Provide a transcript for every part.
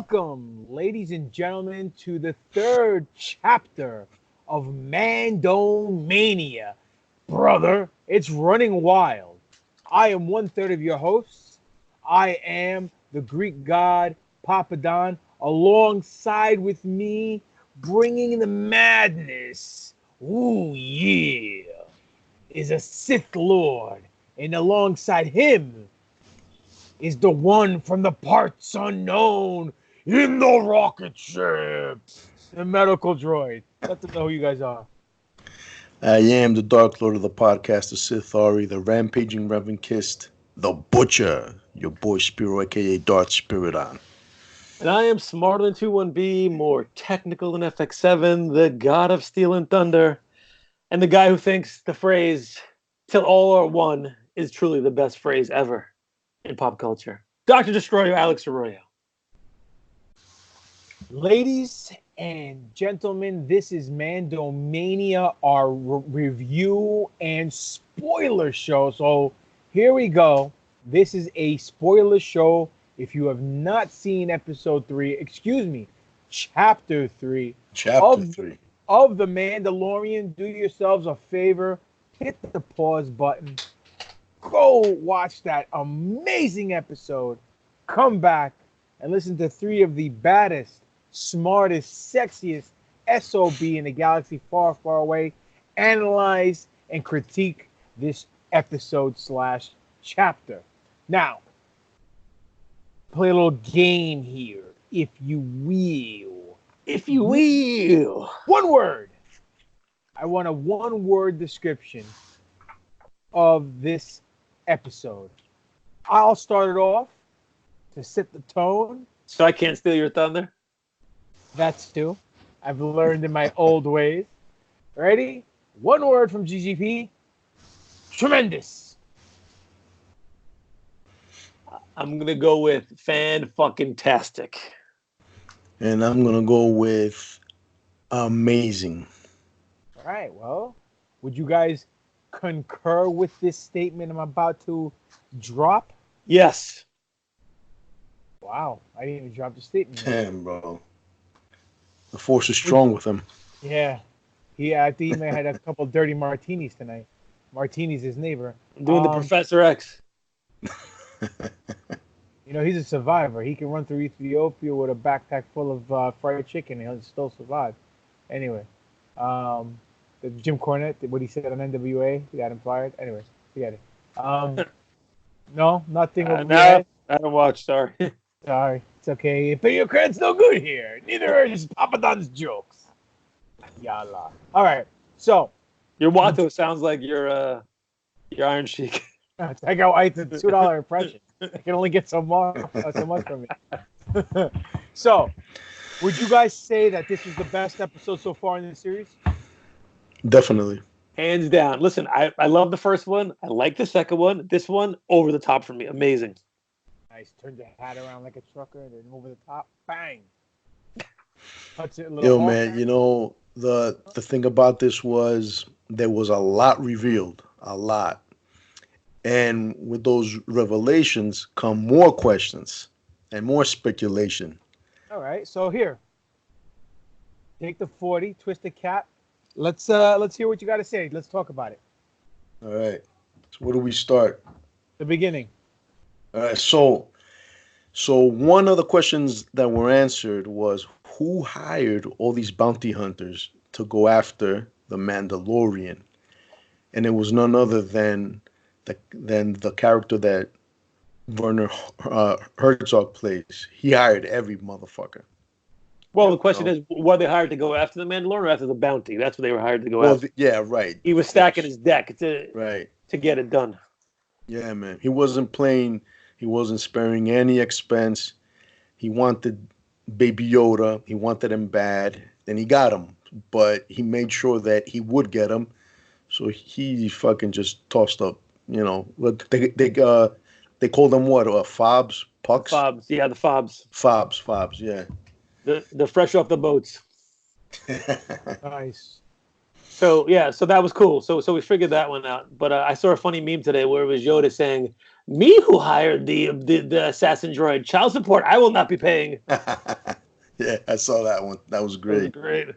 Welcome, ladies and gentlemen, to the third chapter of Mandomania. Brother, it's running wild. I am one-third of your hosts. I am the Greek god Papadon. Alongside with me, bringing the madness, ooh yeah, is a Sith Lord. And alongside him is the one from the parts unknown in the rocket ship, the medical droid. Let them know who you guys are. I am the Dark Lord of the podcast, the Sith Ari, the rampaging Reverend Kist, the Butcher, your boy Spiro, aka Darth Spiridon. And I am smarter than 21B, more technical than FX7, the god of steel and thunder, and the guy who thinks the phrase, till all are one, is truly the best phrase ever in pop culture. Dr. Destroyer, Alex Arroyo. Ladies and gentlemen, this is Mandomania, our review and spoiler show. So here we go. This is a spoiler show. If you have not seen episode 3, chapter 3 of The Mandalorian, do yourselves a favor, hit the pause button, go watch that amazing episode, come back and listen to 3 of the baddest, smartest, sexiest SOB in the galaxy far, far away analyze and critique this episode / chapter. Now, play a little game here, if you will. If you will. One word. I want a one-word description of this episode. I'll start it off to set the tone. So I can't steal your thunder? That's two. I've learned in my old ways. Ready? One word from GGP. Tremendous. I'm going to go with fan-fucking-tastic. And I'm going to go with amazing. All right, well, would you guys concur with this statement I'm about to drop? Yes. Wow, I didn't even drop the statement. Damn, bro. The force is strong with him. Yeah. I think he may have had a couple dirty martinis tonight. Martini's his neighbor. I'm doing the Professor X. You know, he's a survivor. He can run through Ethiopia with a backpack full of fried chicken and he'll still survive. Anyway, the Jim Cornette, what he said on NWA, he got him fired. Anyway, forget it. No, nothing over there. I don't watch, sorry. Sorry, it's okay. But your credit's no good here. Neither is Papa Don's jokes. Yalla. All right, so. Your Watto sounds like your Iron Sheik. I got the $2 impression. I can only get so much from me. So, would you guys say that this was the best episode so far in the series? Definitely. Hands down. Listen, I love the first one. I like the second one. This one, over the top for me. Amazing. Nice. Turned your hat around like a trucker and then over the top. Bang. Yo, man, you know, the thing about this was there was a lot revealed. A lot. And with those revelations come more questions and more speculation. All right, so here, take the 40, twist the cap. Let's hear what you got to say. Let's talk about it. All right. So where do we start? The beginning. All right. So one of the questions that were answered was who hired all these bounty hunters to go after the Mandalorian, and it was none other than the character that Werner Herzog plays. He hired every motherfucker. Well, the question is, were they hired to go after the Mandalorian or after the bounty? That's what they were hired to go after. Yeah, right. He was stacking his deck to get it done. Yeah, man. He wasn't playing. He wasn't sparing any expense. He wanted Baby Yoda. He wanted him bad. And he got him. But he made sure that he would get him. So he fucking just tossed up. You know, they called them what? Fobs? Pucks? Fobs, yeah, the fobs. Fobs, yeah. They're fresh off the boats. Nice. So that was cool. So we figured that one out. But I saw a funny meme today where it was Yoda saying, Me who hired the assassin droid. Child support I will not be paying. Yeah, I saw that one. That was That was great. great. That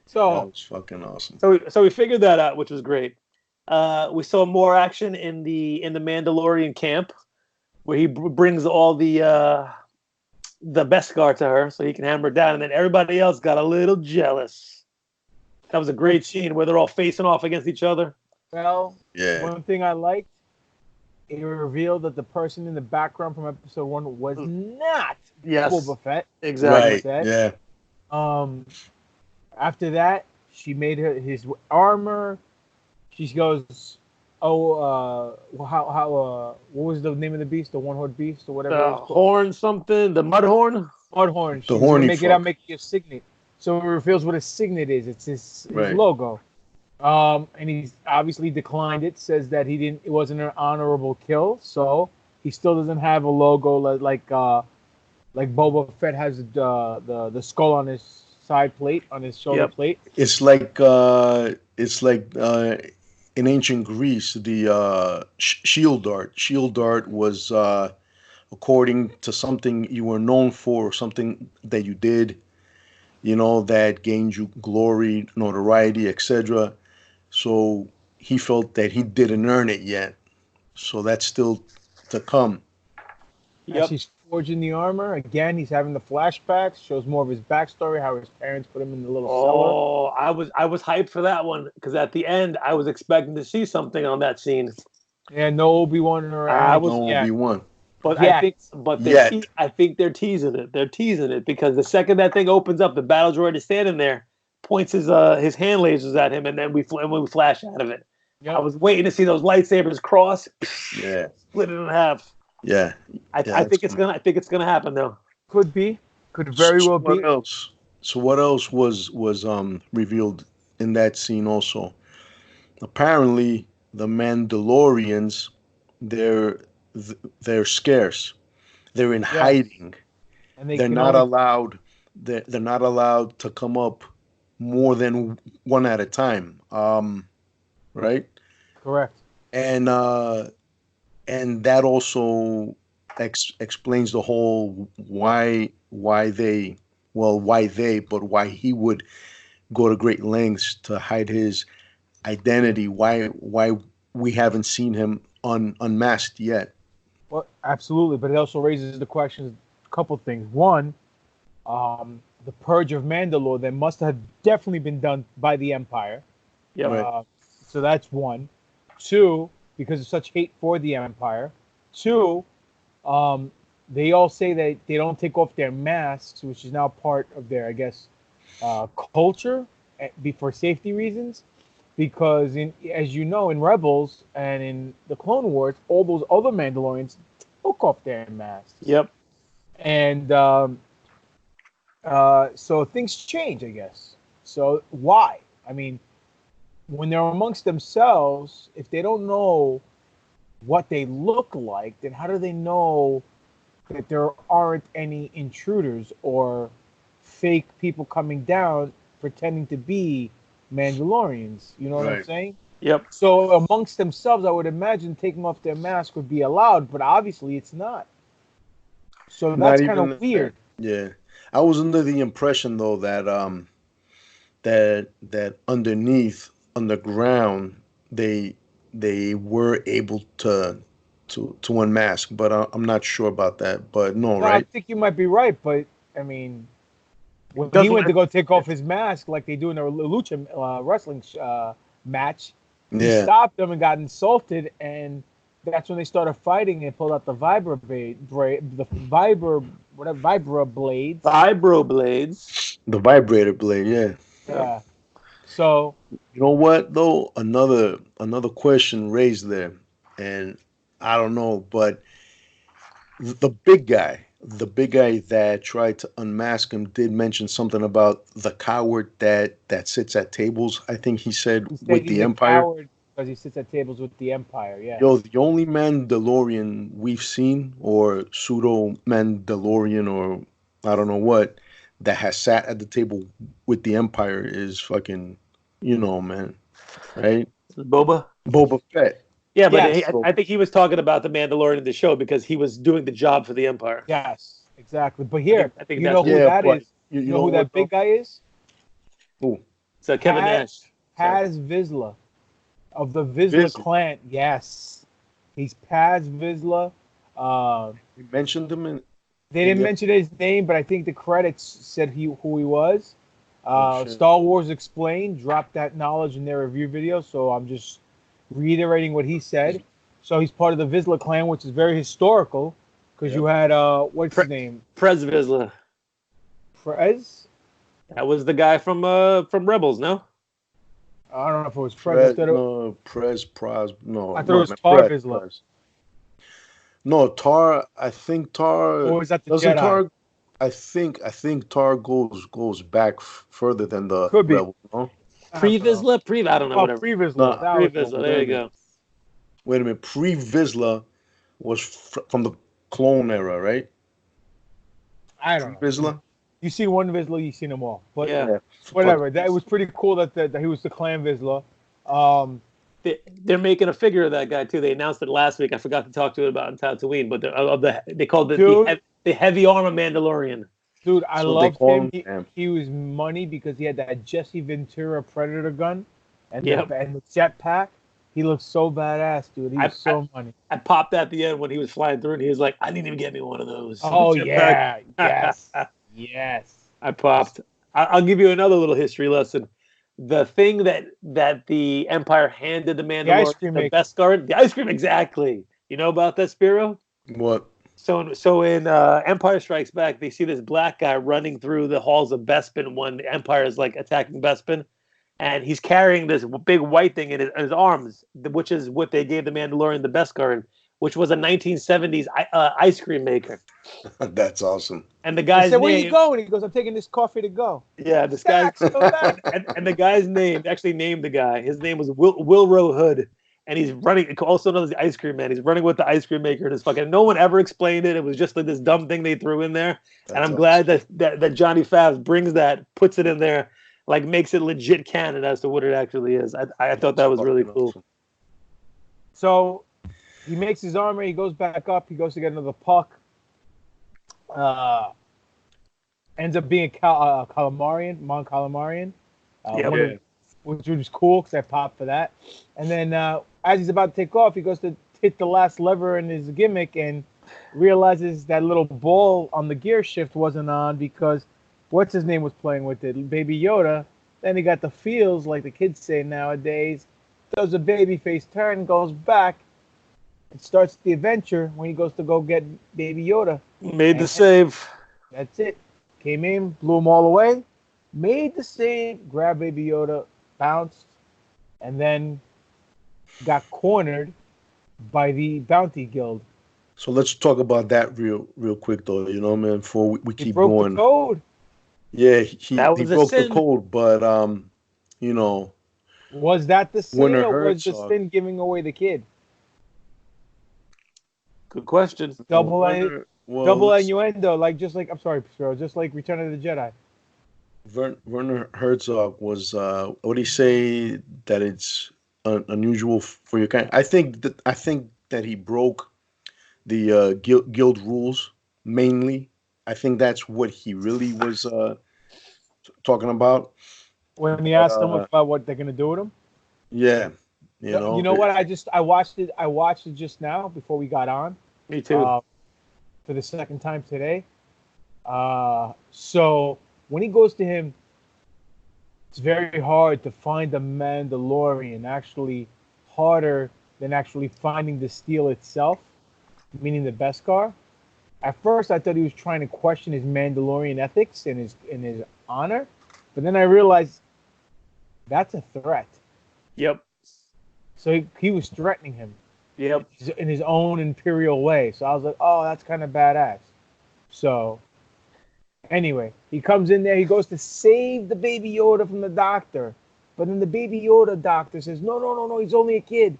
So was fucking awesome. So we figured that out, which was great. We saw more action in the Mandalorian camp, where he brings all the Beskar to her, so he can hammer it down, and then everybody else got a little jealous. That was a great scene where they're all facing off against each other. well, Yeah. one thing I liked, it revealed that the person in the background from episode 1 was not Yes, Boba Fett. exactly. Right. Said. Yeah. After that, she made his armor. She goes, "Oh, what was the name of the beast? The one-horned beast or whatever it The was called? horn something, the Mudhorn. Mudhorn." She The was gonna horny make it out, fuck. make it a signet. So it reveals what a signet is. It's his Right. logo. And he's obviously declined it. Says that it wasn't an honorable kill. So he still doesn't have a logo like Boba Fett has the skull on his side plate, on his shoulder Yep. plate. It's like in ancient Greece, the shield dart. Shield dart was according to something you were known for, something that you did, that gained you glory, notoriety, etc. So he felt that he didn't earn it yet. So that's still to come. As Yep. he's forging the armor, again, he's having the flashbacks, shows more of his backstory, how his parents put him in the little cellar. Oh, I was hyped for that one because at the end I was expecting to see something on that scene. And no Obi-Wan or I Anakin was- No yet. Obi-Wan. But Yet. I think they're teasing it. They're teasing it because the second that thing opens up, the battle droid is standing there, points his hand lasers at him, and then we flash out of it. Yep. I was waiting to see those lightsabers cross, Yeah. split it in half. Yeah. I think it's gonna happen though. Could be. Could very well What be. else? So what else was revealed in that scene also? Apparently, the Mandalorians, they're scarce. They're in hiding. And they They're can not only, allowed. They're not allowed to come up more than one at a time. Right? Correct. And that also explains the whole why he would go to great lengths to hide his identity. Why we haven't seen him unmasked yet. well, absolutely, but it also raises the question, a couple things. One, the purge of Mandalore that must have definitely been done by the Empire. Yeah. Right. So that's one. Two, because of such hate for the Empire. Two, they all say that they don't take off their masks, which is now part of their, I guess, culture, for safety reasons. Because as you know, in Rebels and in the Clone Wars, all those other Mandalorians took off their masks. Yep. And so things change, I guess. So why? I mean, when they're amongst themselves, if they don't know what they look like, then how do they know that there aren't any intruders or fake people coming down pretending to be Mandalorians? You know what I'm Right. saying? Yep. So amongst themselves, I would imagine taking off their mask would be allowed, but obviously it's not. So Not that's kind even of weird. Yeah, I was under the impression though that that underneath underground they were able to unmask, but I'm not sure about that. But no, No, I right? think you might be right, but I mean, when he Doesn't went to matter. go take off his mask like they do in a lucha wrestling match, he Yeah, stopped them and got insulted, and that's when they started fighting and pulled out the vibra blades. Vibro blades. the vibrator blade. Yeah. Yeah. So You know what though? Another question raised there, and I don't know, but the big guy that tried to unmask him did mention something about the coward that sits at tables. I think he said he said with he's the a Empire. coward because he sits at tables with the Empire. Yeah. Yo, the only Mandalorian we've seen, or pseudo Mandalorian, or I don't know what, that has sat at the table with the Empire is fucking, man, right? Boba. Boba Fett. Yeah, but Yes. I think he was talking about the Mandalorian in the show because he was doing the job for the Empire. Yes, exactly. But here, I think you that's know what. who Yeah, that but is? you You know know who what that though? big guy is? Ooh, So Kevin Nash. Sorry. Paz Vizsla of the Vizsla Vizsla. clan. Yes, he's Paz Vizsla. You mentioned him They in didn't the mention his name, but I think the credits said who he was. oh shit. Star Wars Explained dropped that knowledge in their review video, so I'm just reiterating what he said. So he's part of the Vizsla clan, which is very historical, because Yep. you had what's Pre- his name, Prez Vizsla. Prez. That was the guy from Rebels, no? I don't know if it was Prez. I thought no, it no, was man, Tar Vizsla, Prez. No, Tar. I think Tar or was that the doesn't Jedi? Tar. I think Tar goes back further than the Could be. Rebel. No, I don't know. Pre-Vizsla? I don't know, Oh, whatever. Pre Vizsla. no. That was the Pre-Vizsla, one. there Wait a you minute. go. Wait a minute. Pre Vizsla was from the clone era, right? I don't Pre know. Vizsla. You see one Vizsla, you seen them all. But Yeah. Yeah. whatever. That it was pretty cool that he was the clan Vizsla. They're making a figure of that guy too. They announced it last week. I forgot to talk to it about in Tatooine, but they called it Dude, the heavy armor Mandalorian. dude, I That's what they loved call him. him. Damn. He was money because he had that Jesse Ventura Predator gun and Yep. the jetpack. He looked so badass, dude. He was so money. I popped at the end when he was flying through, and he was like, "I need to get me one of those." Oh Jetpack. yeah, yes. I popped. I'll give you another little history lesson. The thing that the Empire handed the The ice Mandalorian, cream the maker. best guard, the ice cream, exactly. You know about that, Spiro? What? So in Empire Strikes Back, they see this black guy running through the halls of Bespin when the Empire is like attacking Bespin, and he's carrying this big white thing in his arms, which is what they gave the Mandalorian the best guard, which was a 1970s ice cream maker. That's awesome. And the They guy's said, "Where you name, going?" He goes, "I'm taking this coffee to go." yeah, this guy's Stacks, go back. and the guy's name actually named the guy. His name was Wilro Hood, and he's running. Also known as the ice cream man. He's running with the ice cream maker. And his fucking no one ever explained it. It was just like this dumb thing they threw in there. And That's I'm glad awesome. that Johnny Favs brings that, puts it in there, like makes it legit canon as to what it actually is. I thought that was really Fucking cool. awesome. So he makes his armor. He goes back up. He goes to get another puck. Ends up being Calamarian, Mon Calamarian, Yeah. which was cool because I popped for that. And then as he's about to take off, he goes to hit the last lever in his gimmick and realizes that little ball on the gear shift wasn't on because what's his name was playing with it, Baby Yoda. Then he got the feels, like the kids say nowadays. Does a baby face turn, goes back. It starts the adventure when he goes to go get Baby Yoda. Made the save. That's it. Came in, blew them all away, made the save, grabbed Baby Yoda, bounced, and then got cornered by the Bounty Guild. So let's talk about that real quick though. You know, man. Before we He keep broke going. the code. Yeah, That he was a broke the sin. code, but you know, Was that the sin, Werner or was the Herzog. sin giving away the kid? Good question. Double Werner- well, double let's- innuendo, just like just like Return of the Jedi. Werner Herzog was what do you say that it's unusual for your kind? I think that he broke the guild rules mainly. I think that's what he really was talking about. When he But asked them about what they're gonna do with him. yeah, You know what? I watched it. I watched it just now before we got on. Me too. For the second time today. So when he goes to him, it's very hard to find the Mandalorian. Actually, harder than actually finding the steel itself, meaning the Beskar. At first, I thought he was trying to question his Mandalorian ethics and his honor, but then I realized that's a threat. Yep. So he was threatening him Yep. in his own imperial way. So I was like, oh, that's kind of badass. So anyway, he comes in there. He goes to save the Baby Yoda from the doctor. But then the Baby Yoda doctor says, no, he's only a kid.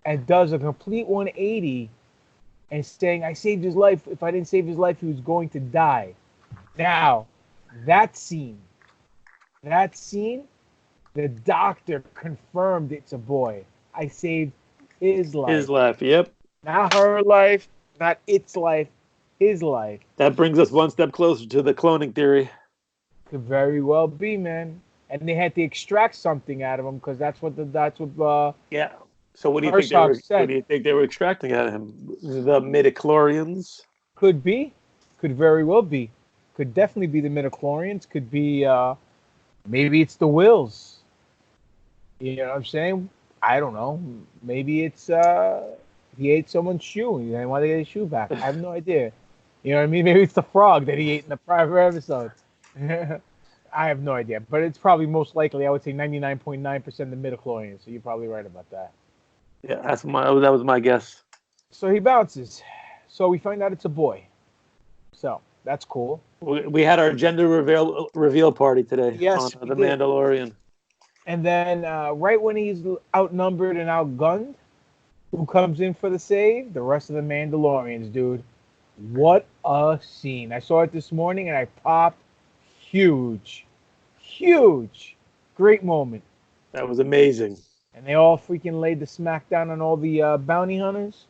And does a complete 180 and saying, I saved his life. If I didn't save his life, he was going to die. Now, that scene, the doctor confirmed it's a boy. I saved His life. His life. Yep. Not her life, not its life, his life. That brings us one step closer to the cloning theory. Could very well be, man. And they had to extract something out of him because that's what Yeah. So what do you think they Herzog were? said. What do you think they were extracting out of him? The midichlorians. Could be, could very well be, could definitely be the midichlorians. Could be maybe it's the wills. You know what I'm saying? I don't know. Maybe it's he ate someone's shoe and he wanted to get his shoe back. I have no idea. You know what I mean? Maybe it's the frog that he ate in the prior episode. I have no idea, but it's probably most likely. I would say 99.9% the midichlorians. So you're probably right about that. Yeah, that was my guess. So he bounces. So we find out it's a boy. So that's cool. We had our gender reveal party today Yes, on The Mandalorian. And then right when he's outnumbered and outgunned, who comes in for the save? The rest of the Mandalorians, dude. What a scene. I saw it this morning and I popped. Huge. Great moment. That was amazing. And they all freaking laid the smackdown on all the bounty hunters.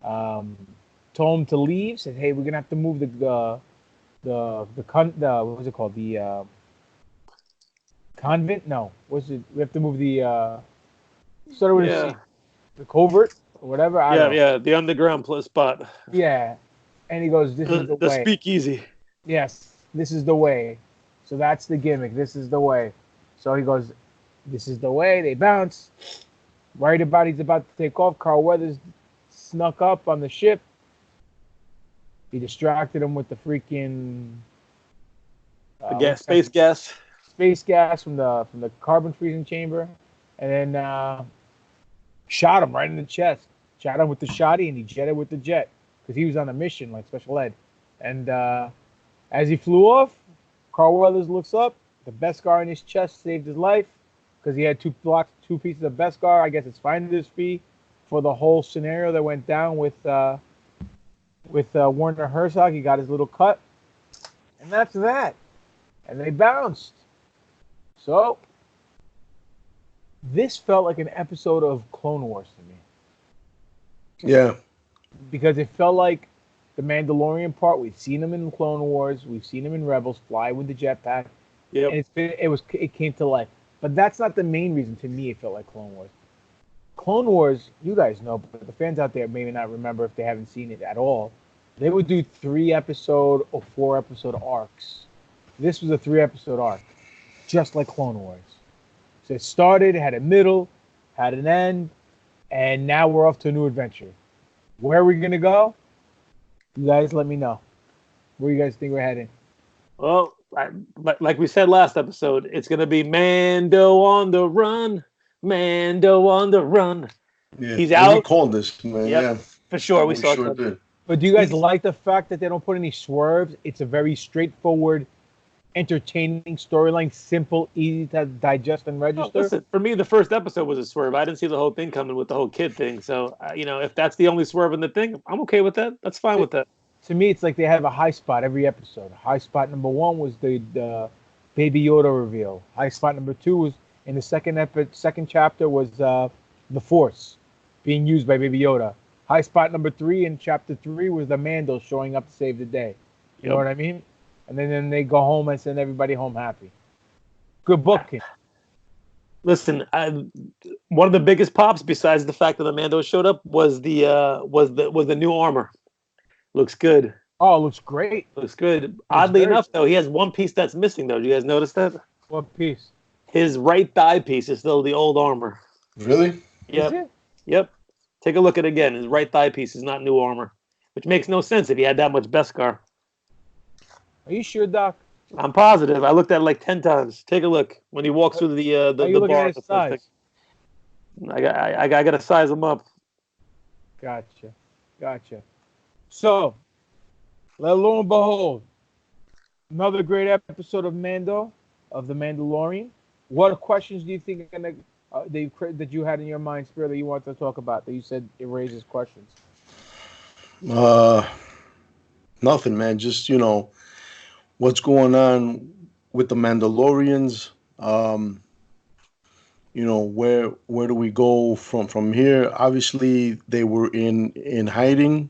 Told them to leave. Said, "Hey, we're gonna have to move the what was it called? The convent? No, what's it? We have to move the started with a C. The covert or whatever. I don't know. The underground spot. Yeah, and he goes, "This is the way." Speakeasy. Yes, this is the way. So that's the gimmick. This is the way. So he goes, "This is the way." They bounce. Right about he's about to take off. Carl Weathers snuck up on the ship. He distracted him with the freaking space gas. Space gas from the carbon freezing chamber, and then shot him right in the chest. Shot him with the shotty, and he jetted with the jet because he was on a mission like special ed. And as he flew off, Carl Weathers looks up. The Beskar in his chest saved his life because he had two pieces of Beskar. I guess it's finder's fee for the whole scenario that went down with Werner Herzog. He got his little cut, and that's that. And they bounced. So this felt like an episode of Clone Wars to me. Yeah. Because it felt like the Mandalorian part. We've seen him in Clone Wars. We've seen him in Rebels fly with the jetpack. Yeah. And it came to life. But that's not the main reason to me it felt like Clone Wars. Clone Wars, you guys know, but the fans out there may not remember if they haven't seen it at all. They would do 3-episode or 4-episode arcs. This was a 3-episode arc, just like Clone Wars. So it started, it had a middle, had an end, and now we're off to a new adventure. Where are we going to go? You guys let me know. Where you guys think we're heading? Well, like we said last episode, it's going to be Mando on the run. Mando on the run. Yeah. He's out. We called this, man. Yep, Yeah. for sure. We saw sure it. did. But do you guys like the fact that they don't put any swerves? It's a very straightforward, entertaining storyline, simple, easy to digest and register. Listen, for me, the first episode was a swerve. I didn't see the whole thing coming with the whole kid thing. So, if that's the only swerve in the thing, I'm okay with that. That's fine with that. To me, it's like they have a high spot every episode. High spot number 1 was the Baby Yoda reveal. High spot number 2 was in the second chapter was the Force being used by Baby Yoda. High spot number 3 in chapter 3 was the Mando showing up to save the day. You know what I mean? And then they go home and send everybody home happy. Good booking. Listen, one of the biggest pops, besides the fact that the Mando showed up, was the new armor. Looks good. Oh, it looks great. Looks good. Oddly enough, though, he has one piece that's missing. Though, do you guys notice that? What piece? His right thigh piece is still the old armor. Really? Yep. Yep. Take a look at it again. His right thigh piece is not new armor, which makes no sense if he had that much Beskar. Are you sure, Doc? I'm positive. I looked at it like 10 times. Take a look when he walks through the bar. At his size? I got to size him up. Gotcha. So, lo and behold, another great episode of Mando, of The Mandalorian. What questions do you think that you had in your mind, Spirit, that you want to talk about, that you said it raises questions? Nothing, man. Just, what's going on with the Mandalorians. where do we go from here? Obviously, they were in hiding.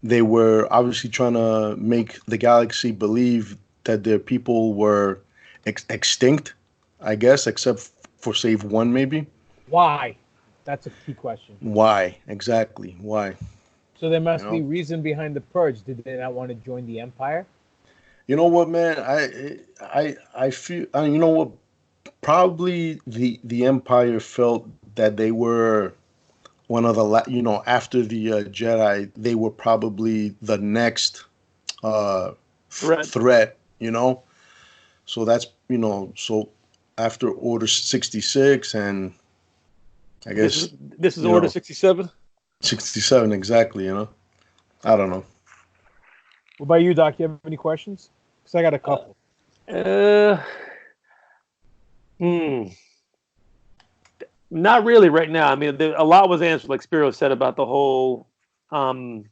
They were obviously trying to make the galaxy believe that their people were extinct, I guess, except for save one, maybe. Why? That's a key question. Why exactly? Why? So there You must be know. reason behind the purge. Did they not want to join the Empire? You know what, man? I feel. You know what? Probably the Empire felt that they were one of the after the Jedi, they were probably the next Threat. threat. So that's so after Order 66 and I This is guess this is you Order know 67. 67 exactly. I don't know. What about you, Doc? You have any questions? Because I got a couple. Uh, hmm. Not really right now. I mean, a lot was answered, like Spiro said, um,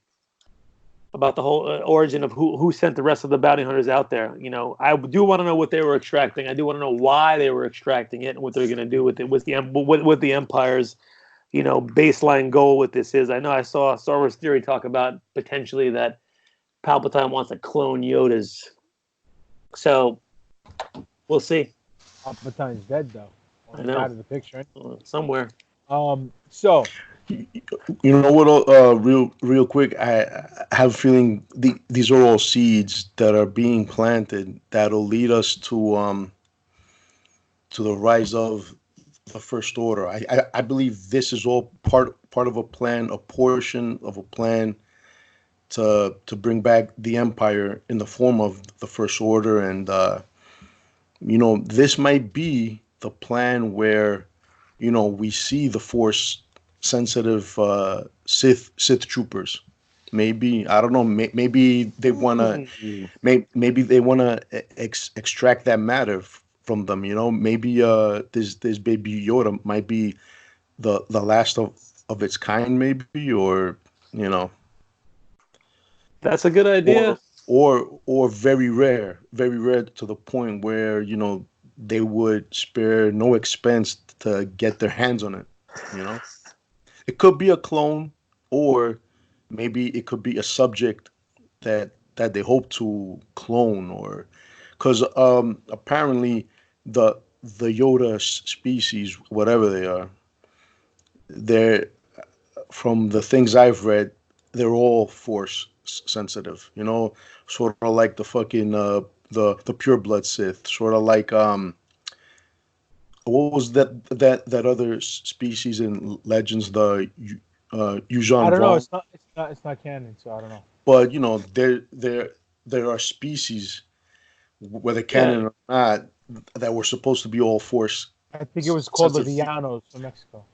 about the whole origin of who sent the rest of the bounty hunters out there. I do want to know what they were extracting. I do want to know why they were extracting it and what they're going to do with it. With the Empire's baseline goal with this is. I know I saw Star Wars Theory talk about potentially that Palpatine wants to clone Yoda's. So we'll see. Palpatine's dead though. I He's know out of the picture. somewhere. So You know what? Real quick, I have a feeling these are all seeds that are being planted that'll lead us to the rise of the First Order. I believe this is all part of a plan, a portion of a plan to bring back the Empire in the form of the First Order, and this might be the plan where we see the Force sensitive Sith troopers. Maybe I don't know. Maybe they wanna. Mm. Maybe they wanna extract that matter from them. Maybe this baby Yoda might be the last of its kind. Maybe or you know That's a good idea. or very rare to the point where they would spare no expense to get their hands on it. You know. It could be a clone, or maybe it could be a subject that they hope to clone, or because apparently the Yoda species, whatever they are, they're from the things I've read, they're all force sensitive. Sort of like the fucking the pure blood Sith, sort of like what was that other species in Legends, the I Yuuzhan don't know. Vong? It's not canon, so I don't know. But there are species, whether Yeah, canon or not, that were supposed to be all force I think it was called the sensitive. Villanos from Mexico.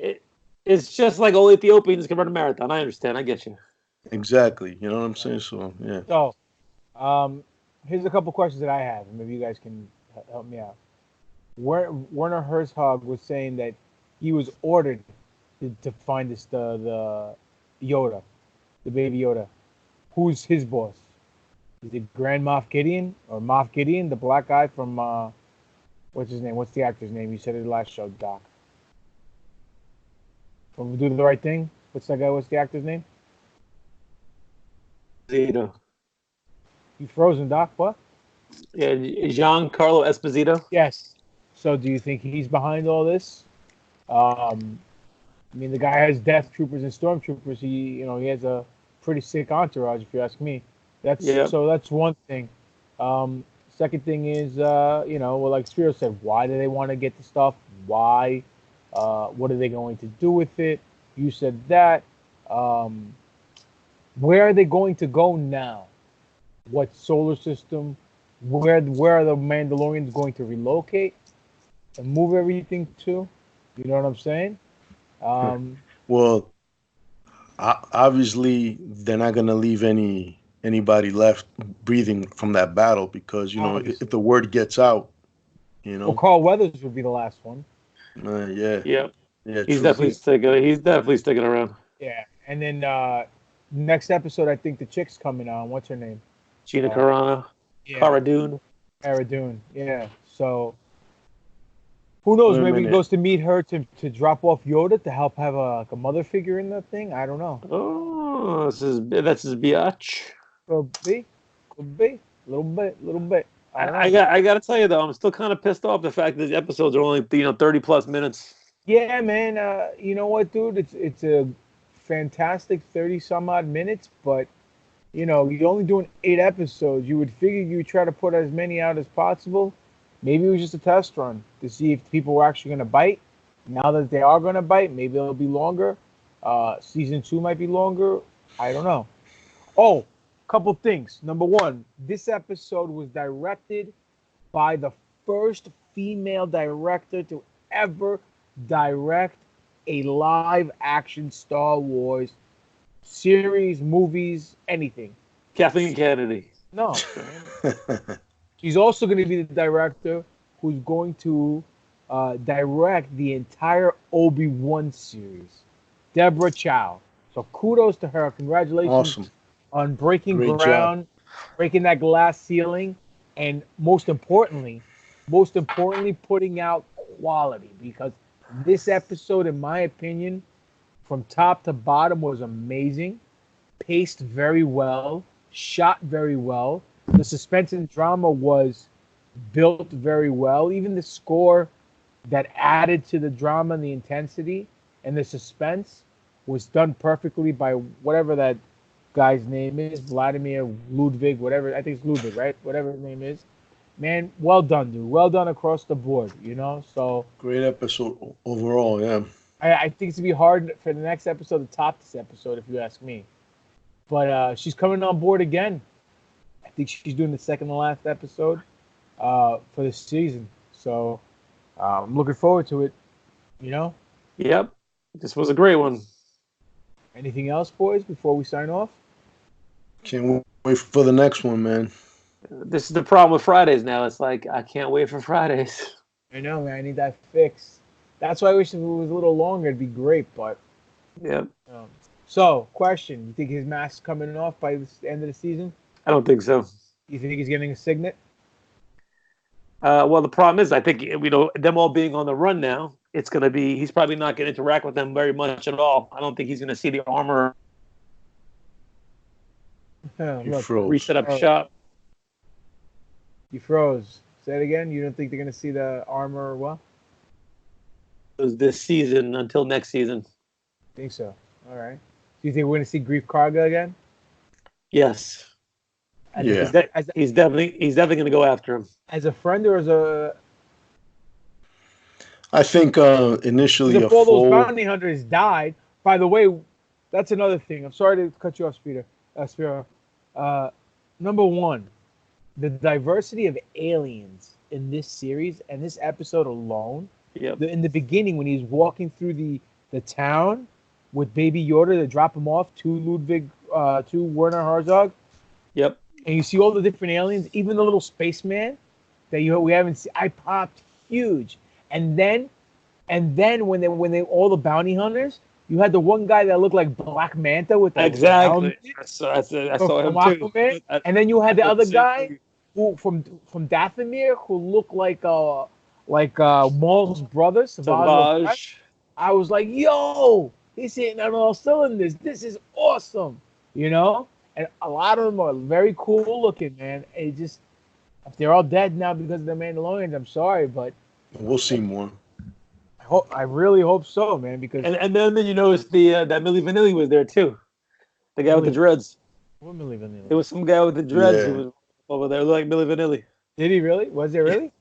it's just like all Ethiopians can run a marathon. I understand. I get you. Exactly. You know what I'm saying? So yeah. So, um, here's a couple questions that I have, and maybe you guys can help me out. Werner Herzog was saying that he was ordered to find the Yoda, the baby Yoda. Who's his boss? Is it Grand Moff Gideon or Moff Gideon, the black guy from what's his name? What's the actor's name? You said it last show, Doc. From Do the Right Thing. What's that guy? What's the actor's name? Esposito. You frozen, Doc? What? Yeah, Giancarlo Esposito. Yes. So do you think he's behind all this? I mean, the guy has death troopers and stormtroopers. He has a pretty sick entourage, if you ask me. Yeah, That's one thing. Second thing is, well, like Spiro said, why do they want to get the stuff? Why? What are they going to do with it? You said that. Um, where are they going to go now? What solar system? Where are the Mandalorians going to relocate and move everything to? You know what I'm saying? Um, Well, obviously they're not gonna leave anybody left breathing from that battle because if obviously. the word gets out, you Well, know, Carl Weathers would be the last one. yeah, yeah. yeah, He's true. definitely See, sticking. He's definitely sticking around. yeah, and then next episode, I think the chick's coming on. What's her name? Gina Uh, Carano, yeah, Cara Dune. Cara Dune. Yeah. So Who knows? Wait a Maybe he minute. goes to meet her to drop off Yoda to help have like a mother figure in the thing. I don't know. Oh, that's his biatch. Could be, little bit. I don't know. I got to tell you though, I'm still kind of pissed off the fact that the episodes are only 30 plus minutes. Yeah, man. You know what, dude? It's a fantastic 30 some odd minutes, but you're only doing 8 episodes. You would figure you would try to put as many out as possible. Maybe it was just a test run to see if people were actually going to bite. Now that they are going to bite, maybe it'll be longer. Season 2 might be longer. I don't know. Oh, couple things. Number one, this episode was directed by the first female director to ever direct a live action Star Wars series, movies, anything. Kathleen Kennedy. No. She's also going to be the director who's going to direct the entire Obi-Wan series. Deborah Chow. So kudos to her. Congratulations Awesome. on breaking Great ground, breaking that glass ceiling, and most importantly, putting out quality, because this episode, in my opinion, from top to bottom was amazing, paced very well, shot very well. The suspense and drama was built very well. Even the score that added to the drama and the intensity and the suspense was done perfectly by whatever that guy's name is, Vladimir Ludwig, whatever. I think it's Ludwig, right? Whatever his name is. Man, well done, dude. Well done across the board, So Great episode overall, yeah. I think it's going to be hard for the next episode to top this episode, if you ask me. But she's coming on board again. I think she's doing the second to last episode for this season. So I'm looking forward to it, Yep. This was a great one. Anything else, boys, before we sign off? Can't wait for the next one, man. This is the problem with Fridays now. It's like, I can't wait for Fridays. I know, man. I need that fix. That's why I wish if it was a little longer, it'd be great. But Yep. So, question: you think his mask's coming off by the end of the season? I don't think so. You think he's getting a signet? Well, the problem is, I think them all being on the run now, it's going to be. He's probably not going to interact with them very much at all. I don't think he's going to see the armor. Look, reset up shop. You froze. Say it again. You don't think they're going to see the armor or what? This season until next season. Think so. All right. Do you think we're going to see Grief Karga again? Yes. Yeah. He's definitely going to go after him. As a friend or as a? I think initially if all those bounty hunters died. By the way, that's another thing. I'm sorry to cut you off, Spiro. Number one, the diversity of aliens in this series and this episode alone. Yep. In the beginning, when he's walking through the town with Baby Yoda to drop him off to Werner Herzog. Yep. And you see all the different aliens, even the little spaceman that we haven't seen. I popped huge. And then when they all the bounty hunters, you had the one guy that looked like Black Manta with the exactly. I saw him too. And then you had the other guy who from Dathomir who looked like Maul's brother, Savage. I was like, yo, he's hitting on all cylinders. This is awesome, And a lot of them are very cool looking, man. It just, if they're all dead now because of the Mandalorians, I'm sorry, but we'll see more. I really hope so, man. Because and then you notice that Milli Vanilli was there too, the guy with the dreads. What Milli Vanilli? There was some guy with the dreads who was over there, like Milli Vanilli. Did he really? Was there really?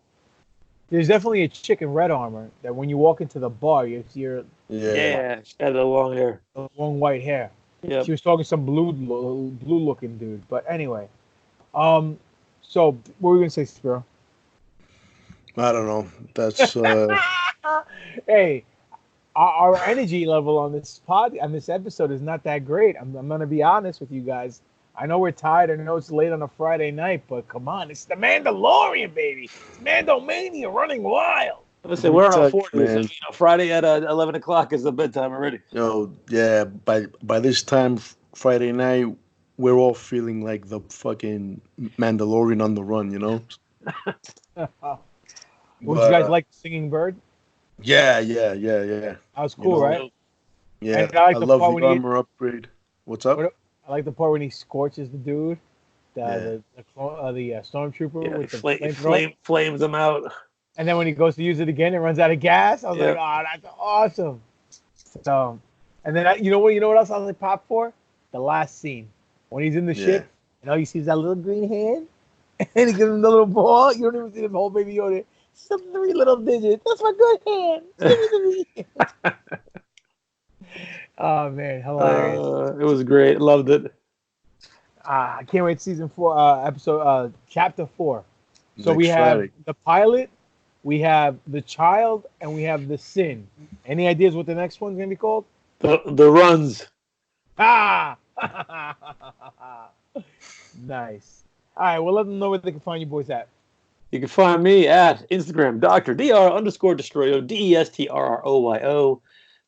There's definitely a chick in red armor that when you walk into the bar, you see her. Yeah, she had the long hair, long white hair. Yeah, she was talking to some blue looking dude. But anyway, so what were we gonna say, Spiro? I don't know. That's hey, our energy level on this episode is not that great. I'm gonna be honest with you guys. I know we're tired. I know it's late on a Friday night, but come on, it's the Mandalorian, baby. It's Mandomania running wild. Listen, we're on our 40s. Friday at 11 o'clock is the bedtime already. Yeah. By this time, Friday night, we're all feeling like the fucking Mandalorian on the run, Would you guys like Singing Bird? Yeah. That was You cool, know, right? yeah. And I like I the love part the when he armor upgrade. What's up? I like the part when he scorches the dude, Yeah. the stormtrooper Yeah, with the flamethrower, flames them out. and then when he goes to use it again, it runs out of gas. I was like, Yeah. oh, that's awesome. So, and then you know what else I was like pop for? The last scene when he's in the Yeah. ship, and all you see is that little green hand, and he gives him the little ball. You don't even see the whole baby Yoda. Some 3 little digits. That's my good hand. Give me the Oh man, hilarious. It was great. Loved it. I can't wait season 4, chapter 4. So we Next have Friday. the pilot, we have the child, and we have the sin. Any ideas what the next one's gonna be called? The runs. Ah, nice. All right, well let them know where they can find you boys at. You can find me at Instagram, Dr. Destroyo,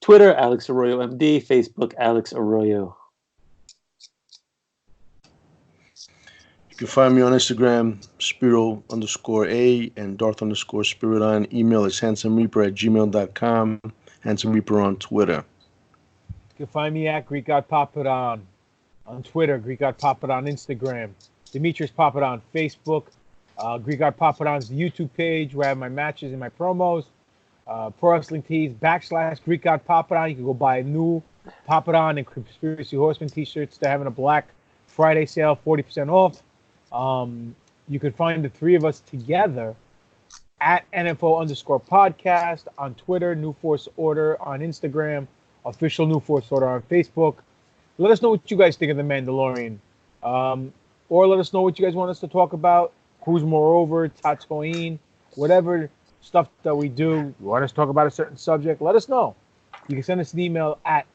Twitter, Alex Arroyo MD, Facebook, Alex Arroyo. You can find me on Instagram, Spiro_A and Darth_Spiridon. Email is handsomereaper@gmail.com. Handsome Reaper on Twitter. You can find me at Greek God Papadon on Twitter, Greek God Papadon on Instagram, Demetrius Papadon on Facebook, Greek God Papadon's YouTube page where I have my matches and my promos. Pro Wrestling Tees / Greek God Papadon. You can go buy new Papadon and Conspiracy Horseman t-shirts. They're having a Black Friday sale, 40% off. You can find the three of us together at NFO_podcast on Twitter, New Force Order on Instagram, official New Force Order on Facebook. Let us know what you guys think of The Mandalorian. Or let us know what you guys want us to talk about. Who's moreover, Tatooine, whatever stuff that we do. You want us to talk about a certain subject, let us know. You can send us an email at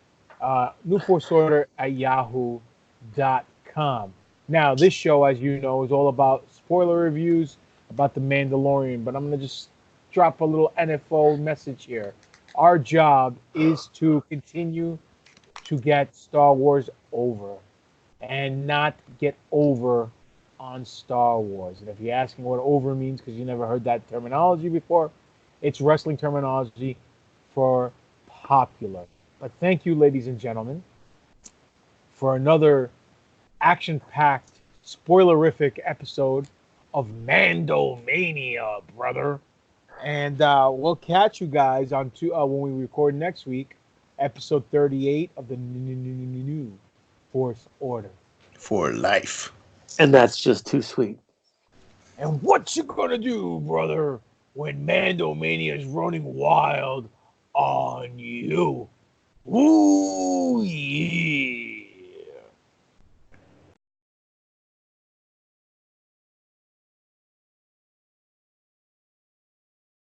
newforceorder@yahoo.com. Now, this show, as you know, is all about spoiler reviews about The Mandalorian, but I'm going to just drop a little NFO message here. Our job is to continue to get Star Wars over and not get over on Star Wars. And if you're asking what over means because you never heard that terminology before, it's wrestling terminology for popular. But thank you, ladies and gentlemen, for another action-packed, spoilerific episode of Mandomania, brother. And we'll catch you guys on when we record next week, episode 38 of the New Force Order. For life. And that's just too sweet. And what you gonna do, brother, when Mandomania is running wild on you? Ooh, yeah.